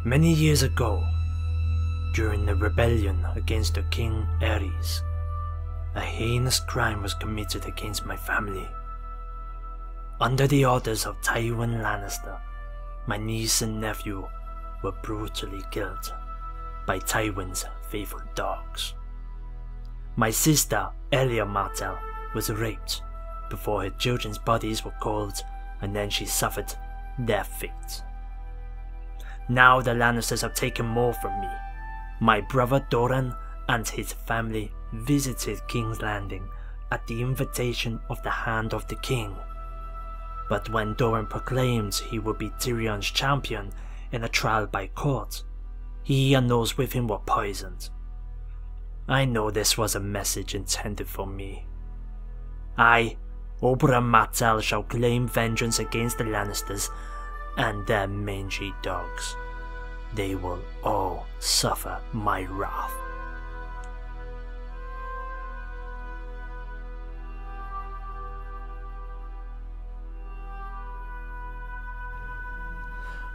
Many years ago, during the rebellion against the King Ares, a heinous crime was committed against my family. Under the orders of Tywin Lannister, my niece and nephew were brutally killed by Tywin's faithful dogs. My sister, Elia Martell, was raped before her children's bodies were cold, and then she suffered their fate. Now the Lannisters have taken more from me. My brother Doran and his family visited King's Landing at the invitation of the Hand of the King. But when Doran proclaimed he would be Tyrion's champion in a trial by court, he and those with him were poisoned. I know this was a message intended for me. I, Oberyn Martell, shall claim vengeance against the Lannisters and their mangy dogs. They will all suffer my wrath.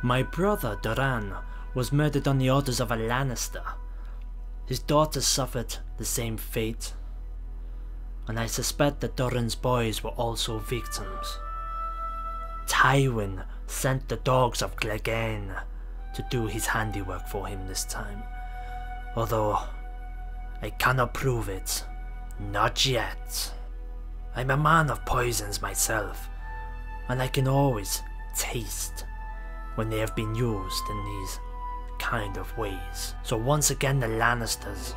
My brother Doran was murdered on the orders of a Lannister. His daughters suffered the same fate, and I suspect that Doran's boys were also victims. Tywin sent the dogs of Clegane to do his handiwork for him this time, although I cannot prove it, not yet. I'm a man of poisons myself, and I can always taste when they have been used in these kind of ways. So once again the Lannisters,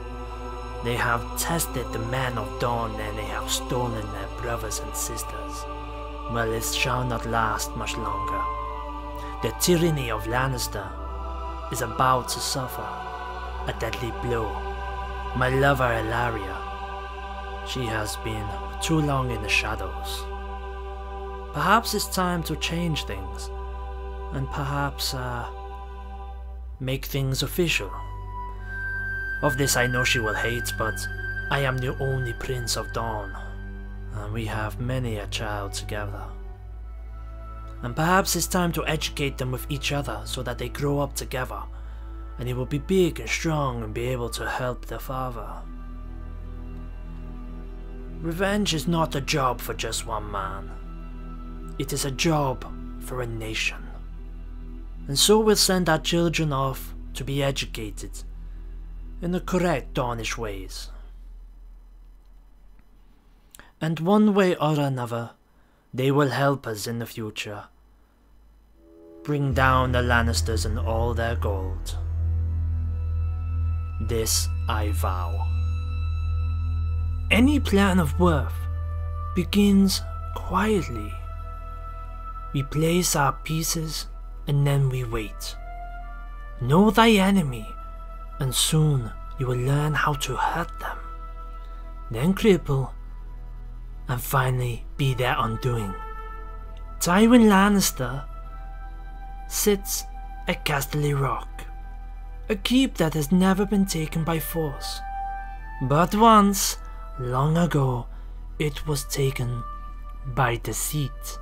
they have tested the men of Dawn and they have stolen their brothers and sisters. Well, it shall not last much longer. The tyranny of Lannister is about to suffer a deadly blow. My lover Elaria, she has been too long in the shadows. Perhaps it's time to change things, and perhaps make things official. Of this I know she will hate, but I am the only Prince of Dawn, and we have many a child together. And perhaps it's time to educate them with each other so that they grow up together, and they will be big and strong and be able to help their father. Revenge is not a job for just one man. It is a job for a nation. And so we'll send our children off to be educated in the correct Dawnish ways. And one way or another, they will help us in the future. Bring down the Lannisters and all their gold. This I vow. Any plan of worth begins quietly. We place our pieces and then we wait. Know thy enemy, and soon you will learn how to hurt them. Then cripple, and finally be their undoing. Tywin Lannister sits at Casterly Rock, a keep that has never been taken by force. But once, long ago, it was taken by deceit,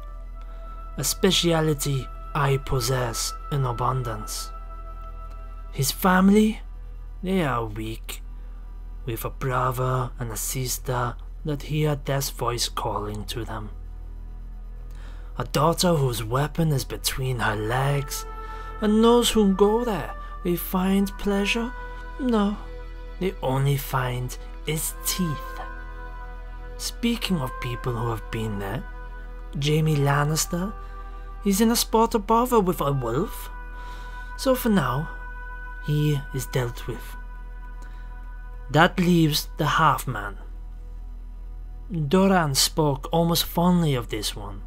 a speciality I possess in abundance. His family, they are weak, with a brother and a sister that hear Death's voice calling to them. A daughter whose weapon is between her legs, and those who go there, they find pleasure? No, they only find its teeth. Speaking of people who have been there, Jaime Lannister, he's in a spot of bother with a wolf, so for now, he is dealt with. That leaves the half-man. Doran spoke almost fondly of this one,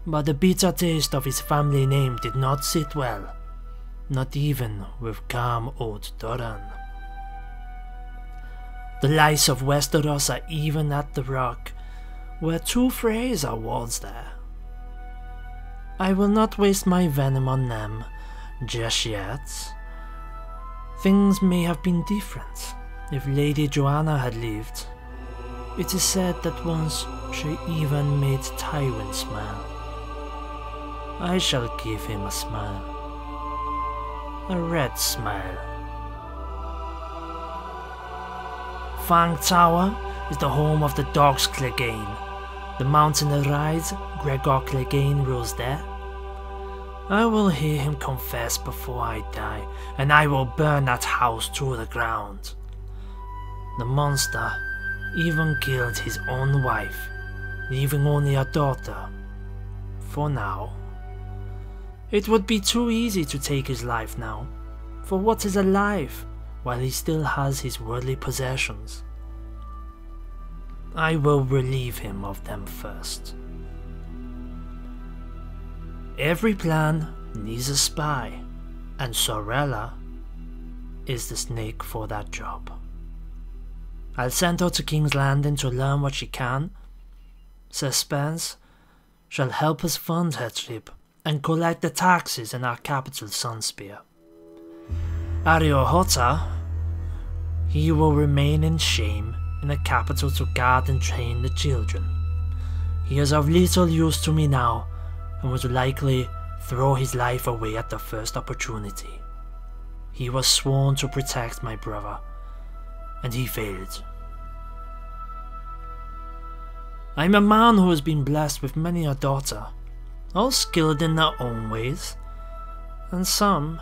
but the bitter taste of his family name did not sit well, not even with calm old Doran. The lice of Westeros are even at the rock, where two Freys are wards there. I will not waste my venom on them just yet. Things may have been different if Lady Joanna had lived. It is said that once she even made Tywin smile. I shall give him a smile. a red smile. Fang Tower is the home of the Dogs Clegane. The mountain that rides, Gregor Clegane rules there. I will hear him confess before I die, and I will burn that house to the ground. The monster even killed his own wife, leaving only a daughter. For now. It would be too easy to take his life now, for what is alive while he still has his worldly possessions? I will relieve him of them first. Every plan needs a spy, and Myrcella is the snake for that job. I'll send her to King's Landing to learn what she can. Suspense shall help us fund her trip and collect the taxes in our capital, Sunspear. Ariohota, he will remain in shame in the capital to guard and train the children. He is of little use to me now, and would likely throw his life away at the first opportunity. He was sworn to protect my brother, and he failed. I am a man who has been blessed with many a daughter, all skilled in their own ways, and some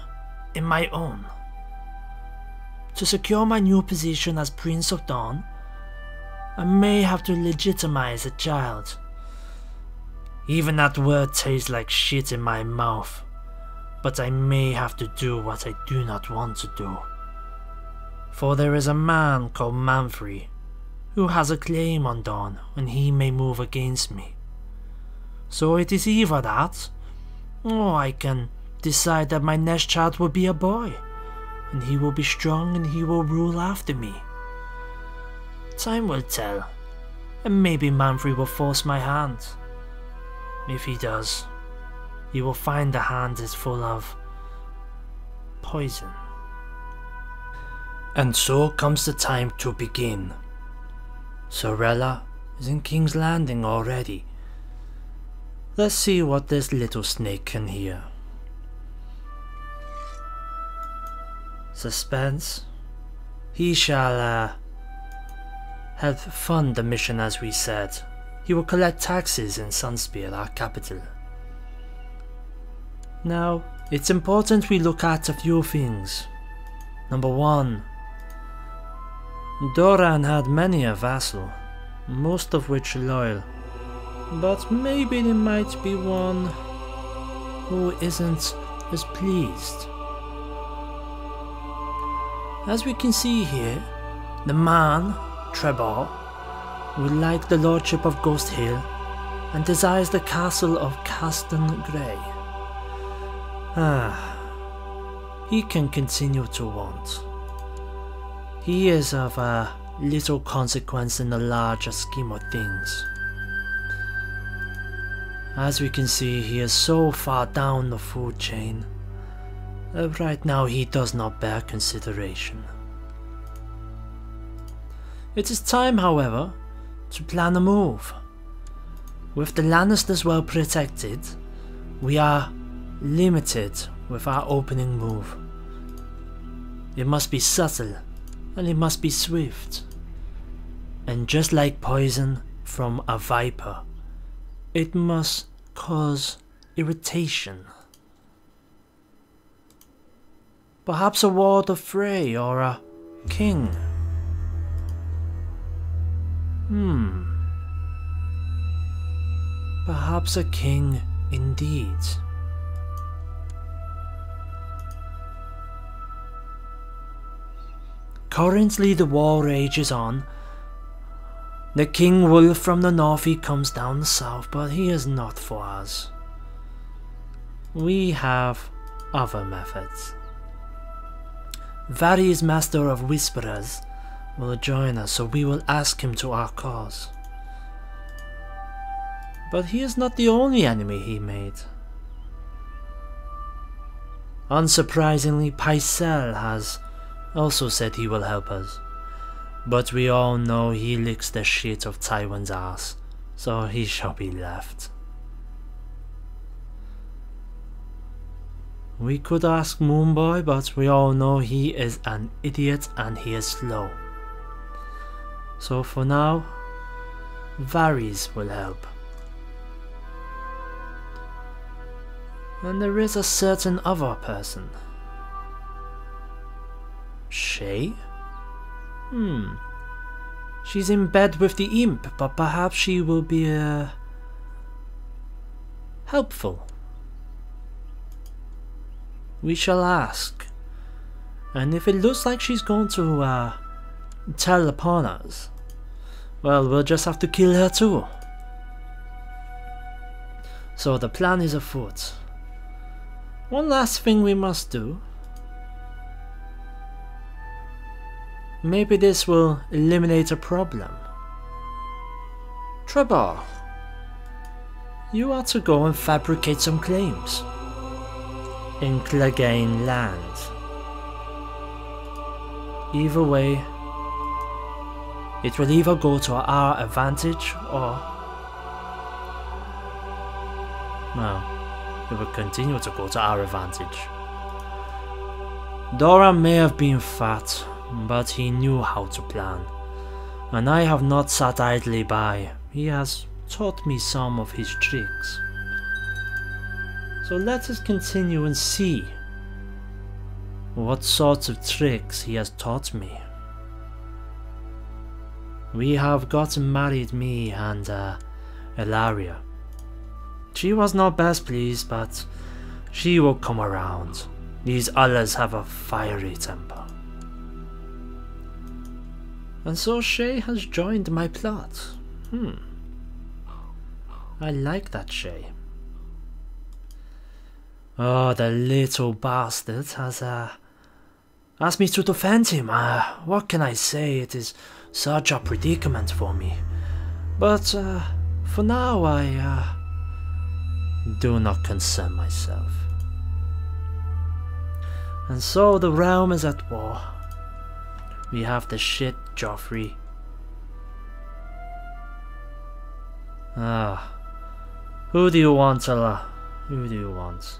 in my own. To secure my new position as Prince of Dawn, I may have to legitimize a child. Even that word tastes like shit in my mouth, but I may have to do what I do not want to do. For there is a man called Manfrey who has a claim on Dawn, and he may move against me. So it is either that, or I can decide that my next child will be a boy, and he will be strong and he will rule after me. Time will tell, and maybe Manfrey will force my hand. If he does, he will find the hand is full of poison. And so comes the time to begin. Myrcella is in King's Landing already. Let's see what this little snake can hear. Suspense. He shall help fund the mission as we said. He will collect taxes in Sunspear, our capital. Now, it's important we look at a few things. Number 1. Doran had many a vassal, most of which loyal, but maybe there might be one who isn't as pleased. As we can see here, the man, Trebor, would like the lordship of Ghost Hill and desires the castle of Caston Grey. He can continue to want. He is of little consequence in the larger scheme of things. As we can see, he is so far down the food chain that right now he does not bear consideration. It is time, however, to plan a move. With the Lannisters well protected, we are limited with our opening move. It must be subtle and it must be swift. And just like poison from a viper, it must cause irritation. Perhaps a ward of Frey or a king. Perhaps a king indeed. Currently the war rages on. The King Wolf from the north, he comes down the south, but he is not for us. We have other methods. Varys, Master of Whisperers, will join us, so we will ask him to our cause. But he is not the only enemy he made. Unsurprisingly, Pycelle has also said he will help us. But we all know he licks the shit of Tywin's ass, so he shall be left. We could ask Moonboy, but we all know he is an idiot and he is slow. So for now, Varys will help. And there is a certain other person. Shay? She's in bed with the imp, but perhaps she will be helpful. We shall ask. And if it looks like she's going to tell upon us, well, we'll just have to kill her too. So the plan is afoot. One last thing we must do. Maybe this will eliminate a problem. Trebor, you are to go and fabricate some claims in Clegane land. Either way, it will either go to our advantage or, well, it will continue to go to our advantage. Dora may have been fat, but he knew how to plan, and I have not sat idly by. He has taught me some of his tricks. So let us continue and see what sorts of tricks he has taught me. We have gotten married, me and Elaria. She was not best pleased, but she will come around. These others have a fiery temper. And so Shay has joined my plot. I like that Shay. Oh, the little bastard has asked me to defend him. What can I say? It is such a predicament for me. But for now I do not concern myself. And so the realm is at war. We have the shit Joffrey. Who do you want, Ella? Who do you want?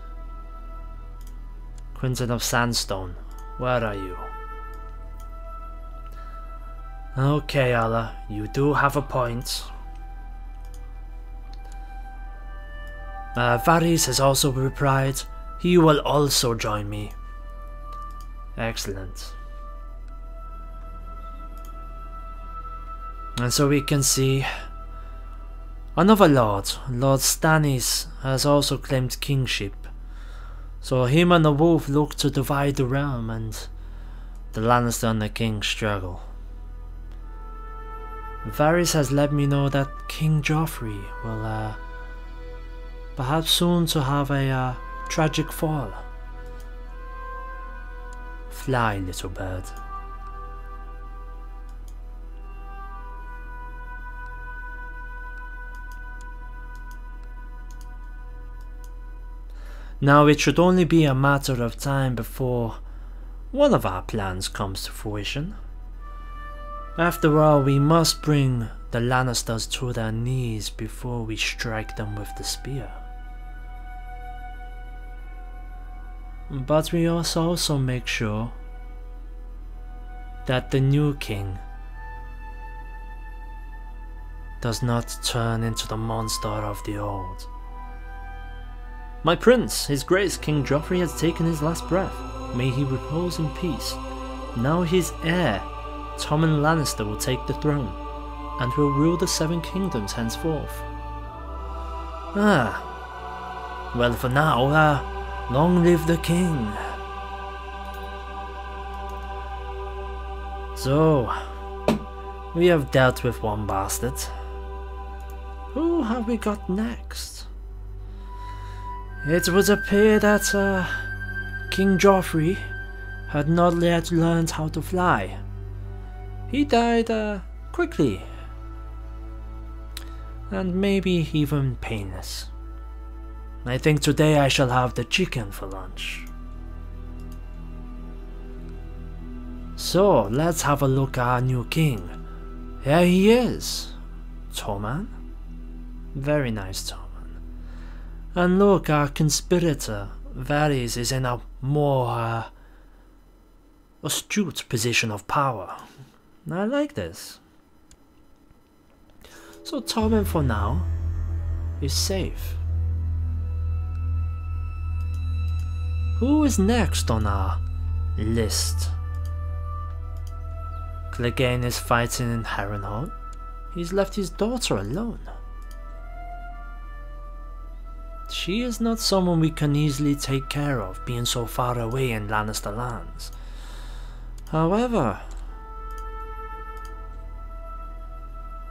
Quinton of Sandstone, where are you? Okay, Ella, you do have a point. Varys has also replied. He will also join me. Excellent. And so we can see another lord, Lord Stannis, has also claimed kingship. So him and the wolf look to divide the realm, and the Lannister and the king struggle. Varys has let me know that King Joffrey will perhaps soon to have a tragic fall. Fly, little bird. Now it should only be a matter of time before one of our plans comes to fruition. After all, we must bring the Lannisters to their knees before we strike them with the spear. But we must also make sure that the new king does not turn into the monster of the old. My prince, his grace King Joffrey has taken his last breath. May he repose in peace. Now his heir, Tommen Lannister, will take the throne, and will rule the Seven Kingdoms henceforth. Well, for now, long live the king. So, we have dealt with one bastard. Who have we got next? It would appear that King Joffrey had not yet learned how to fly. He died quickly, and maybe even painless. I think today I shall have the chicken for lunch. So let's have a look at our new king. Here he is, Tommen. Very nice, Tommen. And look, our conspirator, Varys is in a more astute position of power. I like this. So Tormund for now is safe. Who is next on our list? Clegane is fighting in Harrenhal. He's left his daughter alone. She is not someone we can easily take care of, being so far away in Lannister lands. However,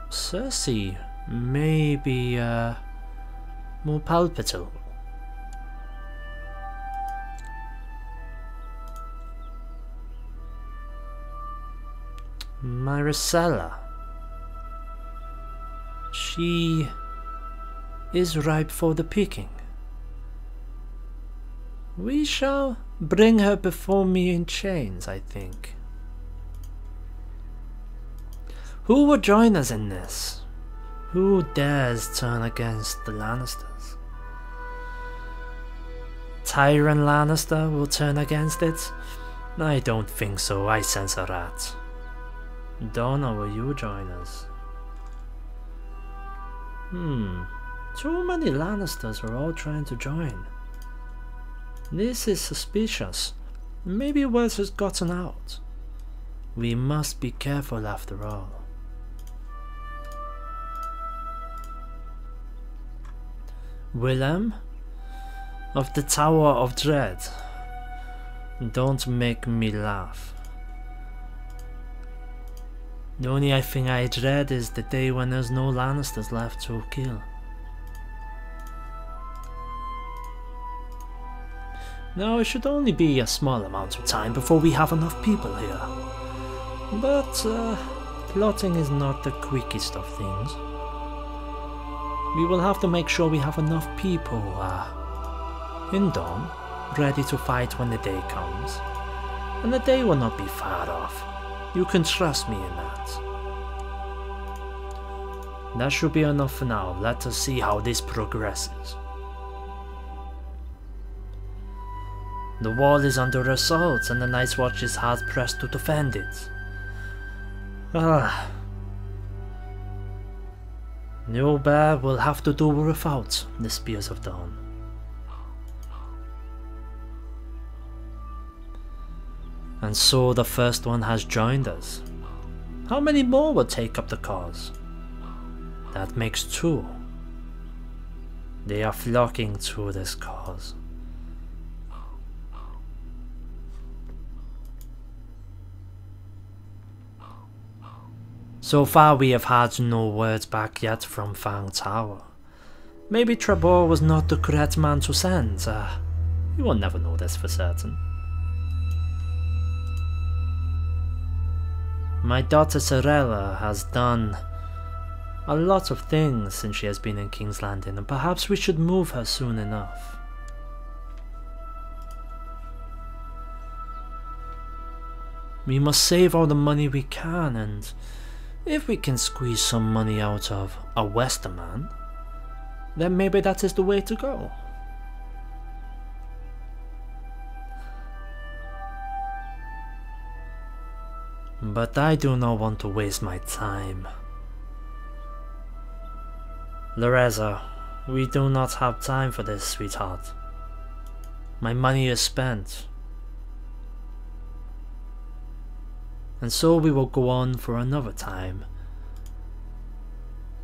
Cersei may be more palpable. Myrcella. She is ripe for the picking. We shall bring her before me in chains, I think. Who will join us in this? Who dares turn against the Lannisters? Tyrion Lannister will turn against it? I don't think so, I sense a rat. Donna, will you join us? Too many Lannisters are all trying to join. This is suspicious. Maybe word has gotten out. We must be careful after all. Willem of the Tower of Dread. Don't make me laugh. The only thing I dread is the day when there's no Lannisters left to kill. Now it should only be a small amount of time before we have enough people here. But plotting is not the quickest of things. We will have to make sure we have enough people in Dawn, ready to fight when the day comes. And the day will not be far off. You can trust me in that. That should be enough for now. Let us see how this progresses. The wall is under assault and the Night's Watch is hard pressed to defend it. The old bear will have to do without the Spears of Dawn. And so the first one has joined us. How many more will take up the cause? That makes 2. They are flocking to this cause. So far we have had no words back yet from Fang Tower. Maybe Trebor was not the correct man to send. We will never know this for certain. My daughter Sorella has done a lot of things since she has been in King's Landing, and perhaps we should move her soon enough. We must save all the money we can, and if we can squeeze some money out of a Westerman, then maybe that is the way to go. But I do not want to waste my time. Loreza, we do not have time for this, sweetheart. My money is spent. And so we will go on for another time.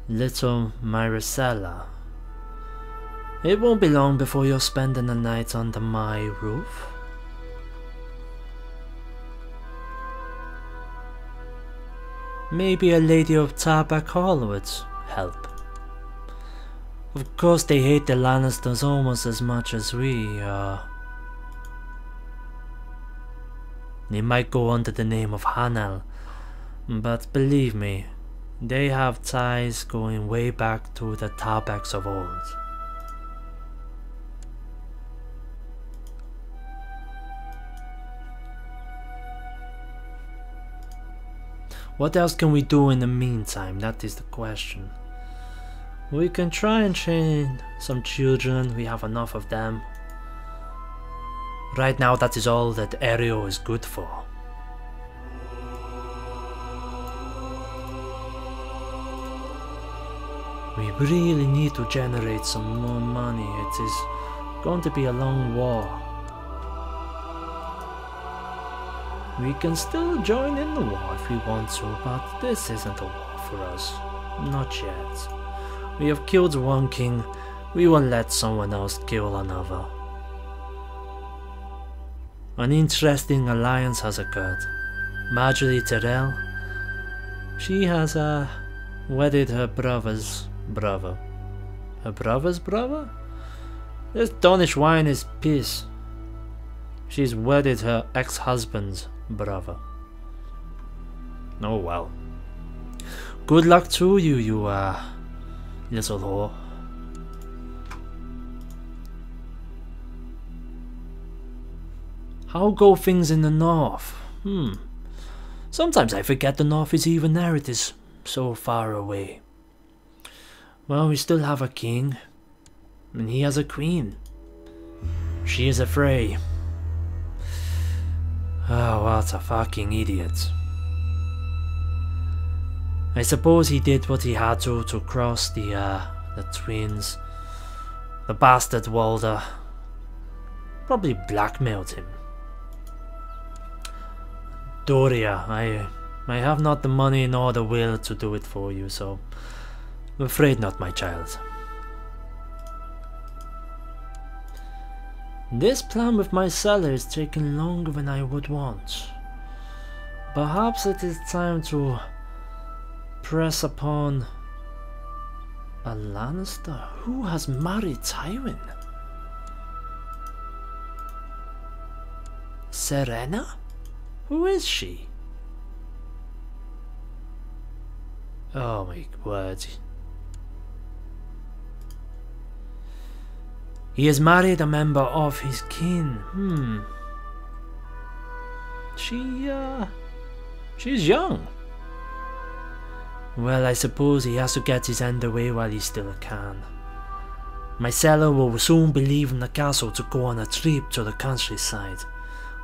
Little Myrcella. It won't be long before you're spending the night under my roof. Maybe a lady of Tarback Hall would help. Of course they hate the Lannisters almost as much as we are. They might go under the name of Hanel, but believe me, they have ties going way back to the Tarbacks of old. What else can we do in the meantime? That is the question. We can try and train some children, we have enough of them. Right now that is all that Aereo is good for. We really need to generate some more money. It is going to be a long war. We can still join in the war if we want to, but this isn't a war for us. Not yet. We have killed one king, we will let someone else kill another. An interesting alliance has occurred. Marjorie Tyrell, she has wedded her brother's brother. Her brother's brother? This Danish wine is piss. She's wedded her ex-husband's brother. Oh well. Good luck to you, you little whore. How go things in the north? Sometimes I forget the north is even there, it is so far away. Well, we still have a king, and he has a queen. She is afraid. Oh, what a fucking idiot. I suppose he did what he had to cross the twins. The bastard Walder probably blackmailed him. Doria, I have not the money nor the will to do it for you, so I'm afraid not, my child. This plan with Myrcella is taking longer than I would want. Perhaps it is time to press upon a Lannister who has married Tywin. Serena? Who is she? Oh my word. He has married a member of his kin. She's young. Well, I suppose he has to get his end away while he still can. Myrcella will soon be leaving the castle to go on a trip to the countryside,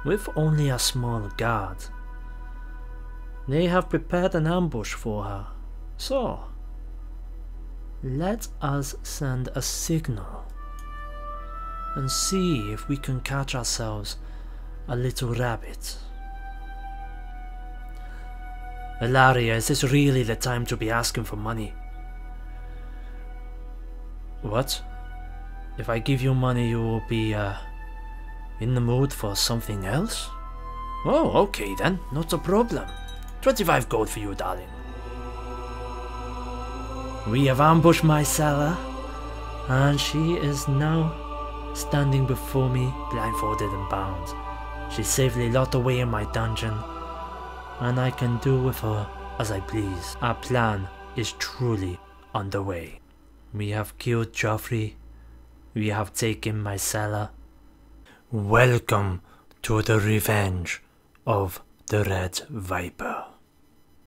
with only a small guard. They have prepared an ambush for her, so let us send a signal and see if we can catch ourselves a little rabbit. Ilaria, is this really the time to be asking for money? What? If I give you money, you will be in the mood for something else? Oh, okay then, not a problem. 25 gold for you, darling. We have ambushed Myrcella, and she is now standing before me, blindfolded and bound. She's safely locked away in my dungeon, and I can do with her as I please. Our plan is truly underway. We have killed Joffrey, we have taken Myrcella. Welcome to the revenge of the Red Viper.